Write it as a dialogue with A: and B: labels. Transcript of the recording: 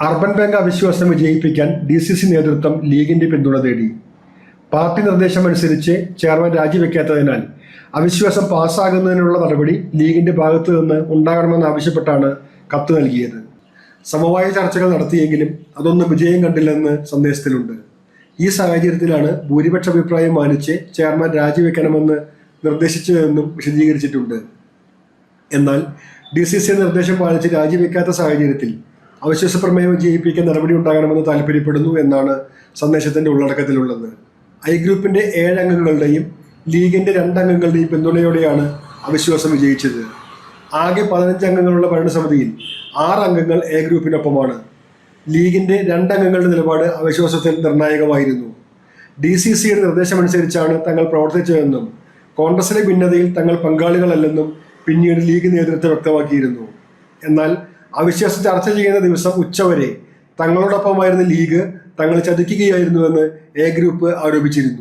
A: Urban bank അവിശ്വാസം വിജയിപ്പിക്കാൻ DCC നേതൃത്വം ലീഗിന്റെ പിന്തുണ തേടി. പാർട്ടി നിർദ്ദേശമനുസരിച്ച് ചെയർമാൻ രാജിവെക്കാത്തതിനാൽ അവിശ്വാസം പാസ്സാകുന്നതിനുള്ള നടപടി ലീഗിന്റെ ഭാഗത്തു നിന്ന് ഉണ്ടാകണമെന്നാവശ്യപ്പെട്ടാണ് കത്ത് നൽകിയത്. സമവായ ചർച്ചകൾ നടത്തിയെങ്കിലും അതൊന്നും വിജയം കണ്ടില്ലെന്ന് സന്ദേശത്തിലുണ്ട്. ഈ സാഹചര്യത്തിലാണ് ഭൂരിപക്ഷ അഭിപ്രായം മാനിച്ച് ചെയർമാൻ രാജിവെക്കണമെന്ന് നിർദ്ദേശിച്ചതെന്നും വിശദീകരിച്ചിട്ടുണ്ട്. എന്നാൽ DCC നിർദ്ദേശം പാലിച്ച് രാജിവെക്കാത്ത സാഹചര്യത്തിൽ അവിശ്വാസ പ്രമേയം വിജയിപ്പിക്കാൻ നടപടി ഉണ്ടാകണമെന്ന് താല്പര്യപ്പെടുന്നു എന്നാണ് സന്ദേശത്തിന്റെ ഉള്ളടക്കത്തിലുള്ളത്. ഐ ഗ്രൂപ്പിന്റെ 7 അംഗങ്ങളുടെയും ലീഗിന്റെ 2 അംഗങ്ങളുടെയും പിന്തുണയോടെയാണ് അവിശ്വാസം വിജയിച്ചത്. ആകെ 15 അംഗങ്ങളുള്ള ഭരണസമിതിയിൽ 6 അംഗങ്ങൾ എ ഗ്രൂപ്പിനൊപ്പമാണ്. ലീഗിന്റെ 2 അംഗങ്ങളുടെ നിലപാട് അവിശ്വാസത്തിൽ നിർണായകമായിരുന്നു. DCCയുടെ നിർദ്ദേശമനുസരിച്ചാണ് തങ്ങൾ പ്രവർത്തിച്ചതെന്നും കോൺഗ്രസിലെ ഭിന്നതയിൽ തങ്ങൾ പങ്കാളികളല്ലെന്നും പിന്നീട് ലീഗ് നേതൃത്വം വ്യക്തമാക്കിയിരുന്നു. എന്നാൽ അവിശ്വാസം ചർച്ച ചെയ്യുന്ന ദിവസം ഉച്ചവരെ തങ്ങളോടൊപ്പമായിരുന്ന ലീഗ് തങ്ങളെ ചതിക്കുകയായിരുന്നുവെന്ന് എ ഗ്രൂപ്പ് ആരോപിച്ചിരുന്നു.